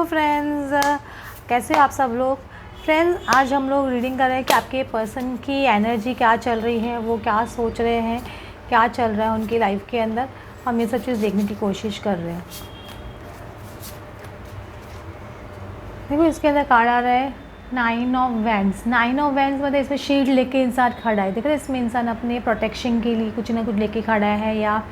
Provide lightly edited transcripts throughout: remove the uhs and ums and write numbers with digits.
Friends, कैसे हो आप सब लोग। फ्रेंड्स, आज हम लोग रीडिंग कर रहे हैं कि आपके पर्सन की एनर्जी क्या चल रही है, वो क्या सोच रहे हैं, क्या चल रहा है उनकी लाइफ के अंदर। हम ये सब चीज़ देखने की कोशिश कर रहे हैं। देखो, इसके अंदर कार्ड आ रहा है 9 ऑफ वैंड्स। 9 ऑफ वैंड्स मतलब इसमें शील्ड लेके इंसान खड़ा है। देख रहे हैं, इसमें इंसान अपने प्रोटेक्शन के लिए कुछ ना कुछ लेके खड़ा है, या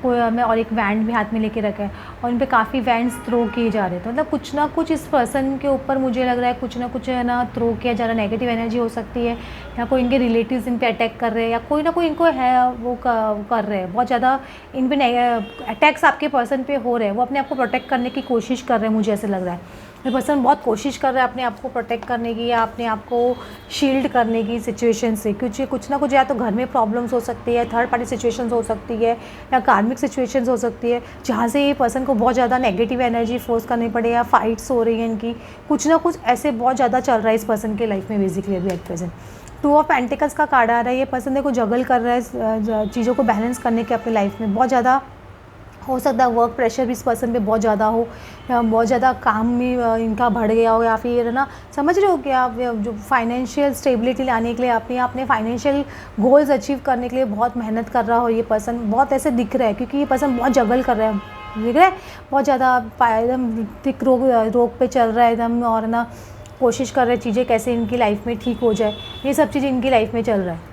कोई में और एक वैंड भी हाथ में लेके रखा है और उन पे काफ़ी वैंड्स थ्रो किए जा रहे थे। मतलब कुछ ना कुछ इस पर्सन के ऊपर मुझे लग रहा है कुछ ना कुछ है ना थ्रो किया जा रहा है। नेगेटिव एनर्जी हो सकती है, या कोई इनके रिलेटिव्स इन पे अटैक कर रहे हैं, या कोई ना कोई इनको है वो कर रहे हैं। बहुत ज़्यादा इन पे अटैक्स आपके पर्सन पे हो रहे हैं। वो अपने आप को प्रोटेक्ट करने की कोशिश कर रहे हैं, मुझे ऐसे लग रहा है। ये पर्सन बहुत कोशिश कर रहा है अपने आप को प्रोटेक्ट करने की, या अपने आप को शील्ड करने की सिचुएशन से। क्योंकि कुछ ना कुछ या तो घर में प्रॉब्लम्स हो सकती है, थर्ड पार्टी सिचुएशंस हो सकती है, या कार्मिक सिचुएशंस हो सकती है जहाँ से ये पर्सन को बहुत ज़्यादा नेगेटिव एनर्जी फोर्स करनी पड़े, या फाइट्स हो रही हैं इनकी। कुछ ना कुछ ऐसे बहुत ज़्यादा चल रहा है इस पर्सन के लाइफ में बेसिकली अभी एट प्रेजेंट। 2 ऑफ पेंटिकल्स का कार्ड आ रहा है। ये पर्सन देखो जगल कर रहा है चीज़ों को बैलेंस करने के अपनी लाइफ में। बहुत ज़्यादा हो सकता है वर्क प्रेशर भी इस पर्सन पे बहुत ज़्यादा हो, या बहुत ज़्यादा काम भी इनका बढ़ गया हो, या फिर है ना, समझ रहे हो कि आप जो फाइनेंशियल स्टेबिलिटी लाने के लिए अपने फाइनेंशियल गोल्स अचीव करने के लिए बहुत मेहनत कर रहा हो। ये पर्सन बहुत ऐसे दिख रहा है क्योंकि ये पर्सन बहुत जगल कर रहा है, दिख रहा है बहुत ज़्यादा एकदम थिक रोग पे चल रहा है एकदम, और ना कोशिश कर रहे चीज़ें कैसे इनकी लाइफ में ठीक हो जाए। ये सब चीज़ इनकी लाइफ में चल रहा है।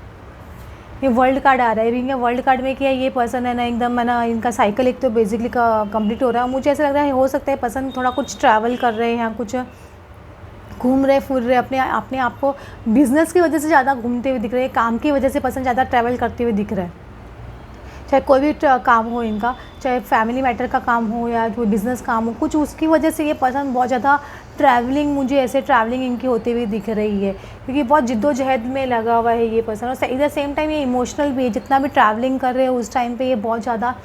ये वर्ल्ड कार्ड आ रहा है। इनके वर्ल्ड कार्ड में क्या है, ये पर्सन है ना एकदम है ना, इनका साइकिल एक तो बेसिकली का कंप्लीट हो रहा है। मुझे ऐसा लग रहा है हो सकता है पर्सन थोड़ा कुछ ट्रैवल कर रहे हैं, या कुछ घूम रहे फिर रहे, अपने आप को बिजनेस की वजह से ज़्यादा घूमते हुए दिख रहे हैं। काम की वजह से पर्सन ज़्यादा ट्रैवल करते हुए दिख रहा है। चाहे कोई भी काम हो इनका, चाहे फैमिली मैटर का काम हो या कोई बिज़नेस काम हो, कुछ उसकी वजह से ये पर्सन बहुत ज़्यादा ट्रैवलिंग, मुझे ऐसे ट्रैवलिंग इनकी होती हुई दिख रही है क्योंकि बहुत जिद्दोजहद में लगा हुआ है ये पर्सन। और इधर सेम टाइम ये इमोशनल भी है। जितना भी ट्रैवलिंग कर रहे हैं उस टाइम पे ये बहुत ज़्यादा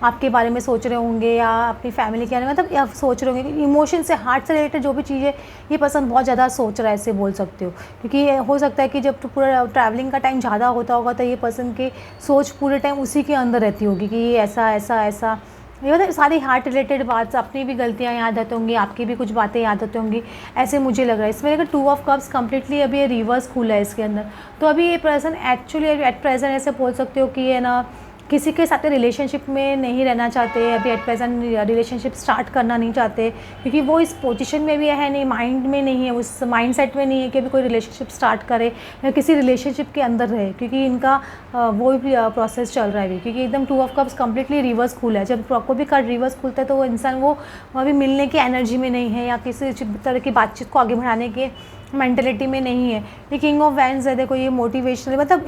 आपके बारे में सोच रहे होंगे, या अपनी फैमिली के बारे में, मतलब या सोच रहे होंगे कि इमोशन से, हार्ट से रिलेटेड जो भी चीज़ें ये पर्सन बहुत ज़्यादा सोच रहा है, ऐसे बोल सकते हो। क्योंकि हो सकता है कि जब पूरा ट्रैवलिंग का टाइम ज़्यादा होता होगा तो ये पर्सन की सोच पूरे टाइम उसी के अंदर रहती होगी कि ये ऐसा ऐसा ऐसा, ये मतलब सारी हार्ट रिलेटेड बात, अपनी भी गलतियाँ याद आती होंगी, आपकी भी कुछ बातें याद आती होंगी, ऐसे मुझे लग रहा है। इसमें अगर 2 ऑफ कप्स कम्प्लीटली अभी ये रिवर्स खुला है इसके अंदर, तो अभी ये पर्सन एक्चुअली एट प्रेजेंट ऐसे बोल सकते हो कि ये ना किसी के साथ रिलेशनशिप में नहीं रहना चाहते, अभी एट प्रेजेंट रिलेशनशिप स्टार्ट करना नहीं चाहते, क्योंकि वो इस पोजीशन में भी है नहीं, माइंड में नहीं है, उस माइंड सेट में नहीं है कि अभी कोई रिलेशनशिप स्टार्ट करे या किसी रिलेशनशिप के अंदर रहे, क्योंकि इनका वो भी प्रोसेस चल रहा है अभी। क्योंकि एकदम 2 ऑफ कप्स कम्प्लीटली रिवर्स खुला है। जब कोई भी कार्ड रिवर्स खुलता है तो वो इंसान वो अभी मिलने की एनर्जी में नहीं है, या किसी तरह की बातचीत को आगे बढ़ाने के मेंटलिटी में नहीं है। ये किंग ऑफ वैंड्स है। देखो, ये मोटिवेशनल, मतलब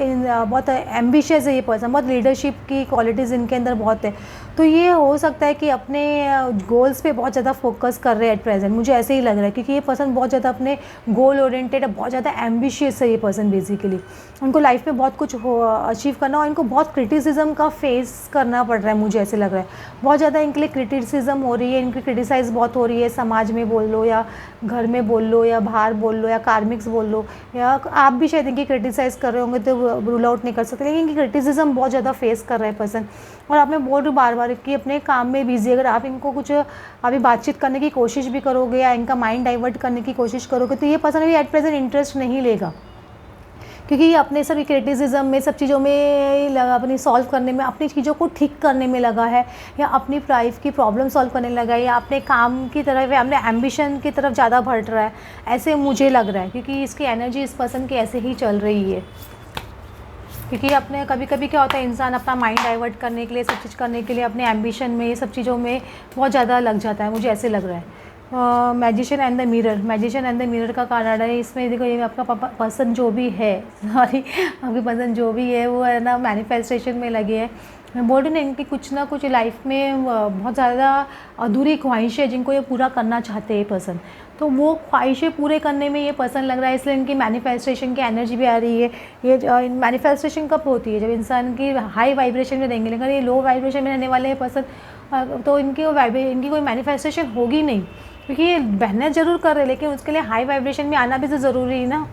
बहुत एम्बिशियस है ये पर्सन, बहुत लीडरशिप की क्वालिटीज़ इनके अंदर बहुत है। तो ये हो सकता है कि अपने गोल्स पे बहुत ज़्यादा फोकस कर रहे हैं एट प्रेजेंट, मुझे ऐसे ही लग रहा है। क्योंकि ये पर्सन बहुत ज़्यादा अपने गोल ओरिएंटेड है, बहुत ज़्यादा एम्बिशियस है ये पर्सन बेसिकली। उनको लाइफ में बहुत कुछ अचीव करना, और इनको बहुत क्रिटिसिज्म का फेस करना पड़ रहा है, मुझे ऐसे लग रहा है। बहुत ज़्यादा इनके लिए क्रिटिसिज्म हो रही है, इनकी क्रिटिसाइज़ बहुत हो रही है, समाज में बोल लो, या घर में बोल लो, या बाहर बोल लो, या कार्मिक्स बोल लो, या आप भी शायद इनकी क्रिटिसाइज़ कर रहे होंगे तो रूल आउट नहीं कर सकते, लेकिन इनकी क्रिटिसिज्म बहुत ज़्यादा फेस कर रहा है पर्सन। और आप मैं बोल रही हूँ बार बार कि अपने काम में बिजी, अगर आप इनको कुछ अभी बातचीत करने की कोशिश भी करोगे, या इनका माइंड डाइवर्ट करने की कोशिश करोगे, तो ये पर्सन अभी एट प्रेजेंट इंटरेस्ट नहीं लेगा। क्योंकि ये अपने सभी क्रिटिसिज्म में, सब चीज़ों में लगा, अपनी सॉल्व करने में, अपनी चीज़ों को ठीक करने में लगा है, या अपनी लाइफ की प्रॉब्लम सॉल्व करने लगा है, या अपने काम की तरफ या अपने एम्बिशन की तरफ ज़्यादा बढ़ रहा है, ऐसे मुझे लग रहा है। क्योंकि इसकी एनर्जी इस पर्सन की ऐसे ही चल रही है। क्योंकि अपने कभी कभी क्या होता है, इंसान अपना माइंड डाइवर्ट करने के लिए, सब चीज़ करने के लिए, अपने एम्बिशन में, ये सब चीज़ों में बहुत ज़्यादा लग जाता है, मुझे ऐसे लग रहा है। Magician and the mirror, magician and the mirror का कार्ड आ रहा है। इसमें देखो, ये आपका पर्सन जो भी है, सॉरी, आपकी पर्सन जो भी है वो है ना मैनिफेस्टेशन में लगे हैं। मैं बोल रही हूँ ना, इनकी कुछ ना कुछ लाइफ में बहुत ज़्यादा अधूरी ख्वाहिशें जिनको ये पूरा करना चाहते हैं पर्सन, तो वो ख्वाहिशें पूरे करने में ये पर्सन लग रहा है, इसलिए इनकी मैनिफेस्टेशन की एनर्जी भी आ रही है। ये मैनिफेस्टेशन कब होती है, जब इंसान की हाई वाइब्रेशन में देंगे, लेकिन ये लो वाइब्रेशन में रहने वाले हैं पर्सन, तो इनकी कोई मैनिफेस्टेशन होगी नहीं। क्योंकि ये मेहनत ज़रूर कर रहे हैं, लेकिन उसके लिए हाई वाइब्रेशन में आना भी तो ज़रूरी है ना।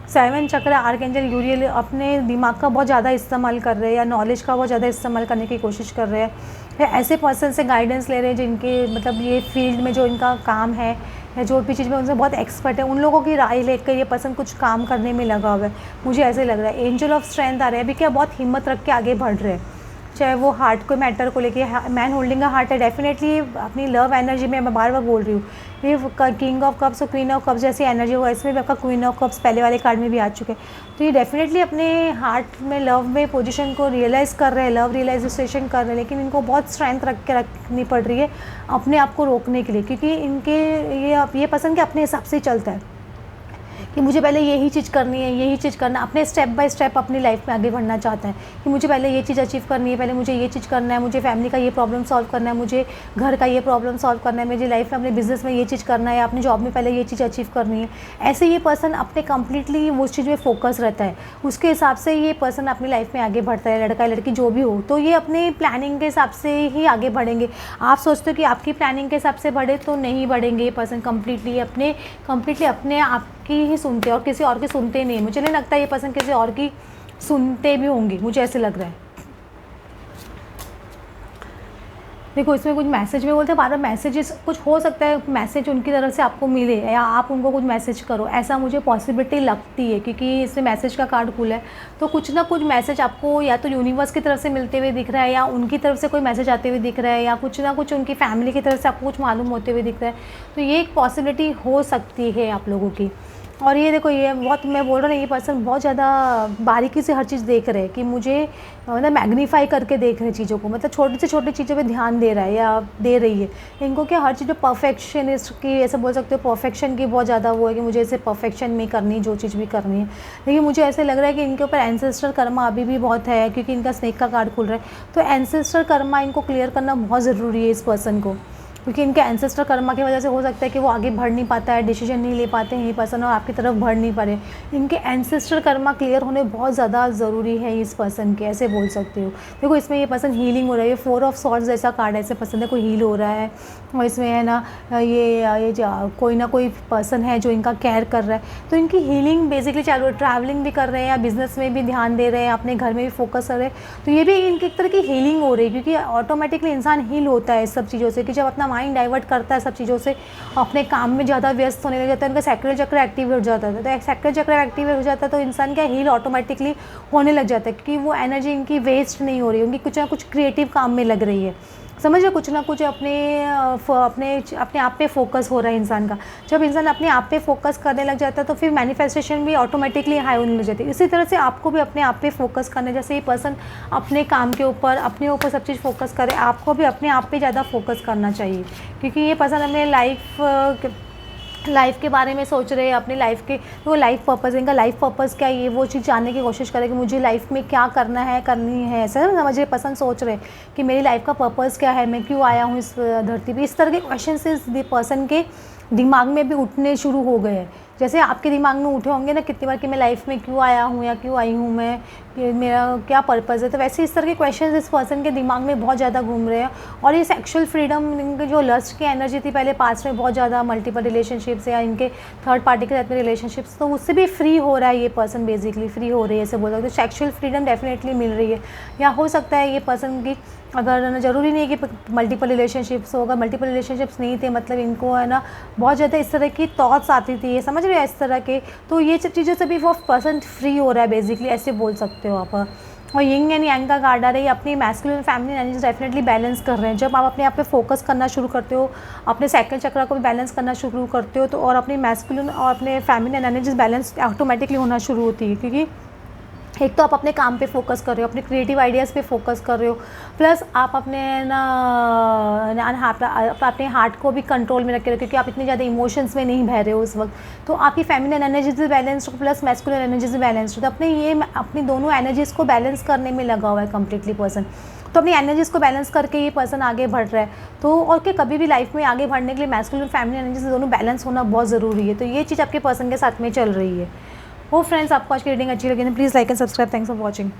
7 चक्र आर्कएंजल यूरियल अपने दिमाग का बहुत ज़्यादा इस्तेमाल कर रहे हैं, या नॉलेज का बहुत ज़्यादा इस्तेमाल करने की कोशिश कर रहे हैं, या ऐसे पर्सन से गाइडेंस ले रहे हैं जिनके मतलब ये फील्ड में जो इनका काम है, या जो भी चीज़ में उनसे बहुत एक्सपर्ट है, उन लोगों की राय लेकर ये पर्सन कुछ काम करने में लगा हुआ है, मुझे ऐसे लग रहा है। एंजल ऑफ स्ट्रेंथ आ रहा है, अभी क्या बहुत हिम्मत रख के आगे बढ़ रहे हैं, चाहे वो हार्ट को मैटर को लेके, मैन होल्डिंग का हार्ट है, डेफिनेटली अपनी लव एनर्जी में मैं बार बार बोल रही हूँ, ये किंग ऑफ कप्स और क्वीन ऑफ कप्स जैसी एनर्जी होगा, इसमें भी आपका क्वीन ऑफ कप्स पहले वाले कार्ड में भी आ चुके हैं। तो ये डेफिनेटली अपने हार्ट में लव में पोजीशन को रियलाइज़ कर रहे हैं, लव रियलाइजेशन कर रहे हैं, लेकिन इनको बहुत स्ट्रेंथ रखनी पड़ रही है अपने आप को रोकने के लिए, क्योंकि इनके ये पसंद के अपने हिसाब से ही चलता है कि मुझे पहले यही चीज़ करनी है, यही चीज़ करना, अपने स्टेप बाय स्टेप अपनी लाइफ में आगे बढ़ना चाहता है कि मुझे पहले ये चीज़ अचीव करनी है, पहले मुझे ये चीज़ करना है, मुझे फैमिली का ये प्रॉब्लम सॉल्व करना है, मुझे घर का ये प्रॉब्लम सॉल्व करना है, मुझे लाइफ में अपने बिजनेस में ये चीज़ करना है, अपनी जॉब में पहले ये चीज़ अचीव करनी है। ऐसे ये पर्सन अपने कंप्लीटली उस चीज़ में फोकस रहता है, उसके हिसाब से ये पर्सन अपनी लाइफ में आगे बढ़ता है, लड़का लड़की जो भी हो। तो ये अपने प्लानिंग के हिसाब से ही आगे बढ़ेंगे। आप सोचते हो कि आपकी प्लानिंग के हिसाब से बढ़े तो नहीं बढ़ेंगे। ये पर्सन कंप्लीटली अपने आप की ही सुनते हैं और किसी और की सुनते नहीं। मुझे नहीं लगता ये पर्सन किसी और की सुनते भी होंगे, मुझे ऐसे लग रहा है। देखो इसमें कुछ मैसेज में बोलते हैं, बार बार मैसेजेस कुछ हो सकता है, मैसेज उनकी तरफ से आपको मिले या आप उनको कुछ मैसेज करो, ऐसा मुझे पॉसिबिलिटी लगती है, क्योंकि इसमें मैसेज का कार्ड खुला है। तो कुछ ना कुछ मैसेज आपको या तो यूनिवर्स की तरफ से मिलते हुए दिख रहा है, या उनकी तरफ से कोई मैसेज आते हुए दिख रहा है, या कुछ ना कुछ उनकी फैमिली की तरफ से आपको कुछ मालूम होते हुए दिख रहा है। तो ये एक पॉसिबिलिटी हो सकती है आप लोगों की। और ये देखो, ये बहुत, मैं बोल रहा हूँ, ये पर्सन बहुत ज़्यादा बारीकी से हर चीज़ देख रहे हैं कि मुझे मतलब मैग्नीफाई करके देख रहे हैं चीज़ों को, मतलब छोटी से छोटी चीज़ों पे ध्यान दे रहा है या दे रही है। इनको क्या हर चीज़ पे परफेक्शनिस्ट की, ऐसे बोल सकते हो, परफेक्शन की बहुत ज़्यादा वो है कि मुझे ऐसे परफेक्शन में करनी जो चीज़ भी करनी है। लेकिन मुझे ऐसे लग रहा है कि इनके ऊपर एंसेस्टर कर्मा अभी भी बहुत है, क्योंकि इनका स्नेक का कार्ड खुल रहा है। तो एंसेस्टर कर्मा इनको क्लियर करना बहुत ज़रूरी है इस पर्सन को, क्योंकि इनके एंसेस्टर कर्मा की वजह से हो सकता है कि वो आगे बढ़ नहीं पाता है, डिसीजन नहीं ले पाते हैं ये पर्सन और आपकी तरफ बढ़ नहीं पा रहे। इनके एंसेस्टर कर्मा क्लियर होने बहुत ज़्यादा ज़रूरी है इस पर्सन के, ऐसे बोल सकते हो। देखो इसमें ये पर्सन हीलिंग हो रहा है, ये 4 ऑफ सॉर्ड्स जैसा कार्ड है, ऐसे पसंद है कोई हील हो रहा है। और इसमें है ना ये कोई ना कोई पर्सन है जो इनका केयर कर रहा है। तो इनकी हीलिंग बेसिकली चालू है, ट्रैवलिंग भी कर रहे हैं या बिजनेस में भी ध्यान दे रहे हैं, अपने घर में भी फोकस कर रहे हैं। तो ये भी इनकी एक तरह की हीलिंग हो रही है, क्योंकि ऑटोमेटिकली इंसान हील होता है इस सब चीज़ों से, कि जब अपना माइंड डाइवर्ट करता है सब चीज़ों से, अपने काम में ज़्यादा व्यस्त होने लग जाता है, उनका सैक्रल चक्र एक्टिव हो जाता है। तो सैक्रल चक्र एक्टिव हो जाता है तो इंसान क्या हील ऑटोमेटिकली होने लग जाता है, क्योंकि वो एनर्जी इनकी वेस्ट नहीं हो रही, उनकी कुछ ना कुछ क्रिएटिव काम में लग रही है। समझ रहे, कुछ ना कुछ अपने आप पे फोकस हो रहा है इंसान का। जब इंसान अपने आप पे फोकस करने लग जाता है तो फिर मैनिफेस्टेशन भी ऑटोमेटिकली हाई होने लग जाती है। इसी तरह से आपको भी अपने आप पे फोकस करने, जैसे ये पर्सन अपने काम के ऊपर, अपने ऊपर सब चीज़ फोकस करे, आपको भी अपने आप पे ज़्यादा फोकस करना चाहिए, क्योंकि ये पर्सन अपने लाइफ के बारे में सोच रहे हैं, अपनी लाइफ के, वो लाइफ पर्पस, इनका लाइफ पर्पस क्या है, ये वो चीज़ जानने की कोशिश करें कि मुझे लाइफ में क्या करना है, करनी है। ऐसा समझिए, पसंद सोच रहे हैं कि मेरी लाइफ का पर्पस क्या है, मैं क्यों आया हूँ इस धरती पे। इस तरह के क्वेश्चन इस पर्सन के दिमाग में भी उठने शुरू हो गए हैं, जैसे आपके दिमाग में उठे होंगे ना कितनी बार कि मैं लाइफ में क्यों आया हूँ या क्यों आई हूँ, मैं मेरा क्या पर्पज़ है। तो वैसे इस तरह के क्वेश्चंस इस पर्सन के दिमाग में बहुत ज़्यादा घूम रहे हैं। और ये सेक्सुअल फ्रीडम, इनकी जो लस्ट की एनर्जी थी पहले पास्ट में बहुत ज़्यादा, मल्टीपल रिलेशनशिप्स या इनके थर्ड पार्टी के साथ में रिलेशनशिप्स, तो उससे भी फ्री हो रहा है ये पर्सन, बेसिकली फ्री हो रही है ऐसे बोल सकते हो। सेक्सुअल फ्रीडम डेफिनेटली मिल रही है, या हो सकता है ये पर्सन की, अगर ज़रूरी नहीं है कि मल्टीपल रिलेशनशिप्स होगा, मल्टीपल रिलेशनशिप्स नहीं थे, मतलब इनको है ना बहुत ज़्यादा इस तरह की थॉट्स आती थी, ये समझ रहे हैं इस तरह के। तो ये सब चीज़ों से भी वो पर्सन फ्री हो रहा है बेसिकली, ऐसे बोल सकते हो आप। और यिंग एंड यांग का कार्ड आ रहा है, अपनी masculine family energies definitely balance कर रहे हैं। जब आप अपने आप पे फोकस करना शुरू करते हो, अपने सैक्रल चक्र को भी बैलेंस करना शुरू करते हो, तो और अपनी मैस्कुलिन और अपने फैमिली एनर्जीज बैलेंस ऑटोमेटिकली होना शुरू होती है, क्योंकि एक तो आप अपने काम पे फोकस कर रहे हो, अपने क्रिएटिव आइडियाज़ पे फोकस कर रहे हो, प्लस आप अपने अपने हार्ट को भी कंट्रोल में रख के रहे हो, क्योंकि आप इतने ज़्यादा इमोशंस में नहीं बह रहे हो उस वक्त। तो आपकी फेमिनिन एनर्जीज भी बैलेंस्ड हो, प्लस मैस्कुलिन एनर्जीज भी बैलेंस्ड हो। तो अपनी दोनों एनर्जीज़ को बैलेंस करने में लगा हुआ है कम्प्लीटली पर्सन। तो अपनी एनर्जीज़ को बैलेंस करके ये पर्सन आगे बढ़ रहा है। तो और कि कभी भी लाइफ में आगे बढ़ने के लिए मैस्कुलिन फैमिली एनर्जीज दोनों बैलेंस होना बहुत ज़रूरी है। तो ये चीज़ आपके पर्सन के साथ में चल रही है। वो फ्रेंड्स, आपको आज की रीडिंग अच्छी लगी तो please like and subscribe. Thanks for watching.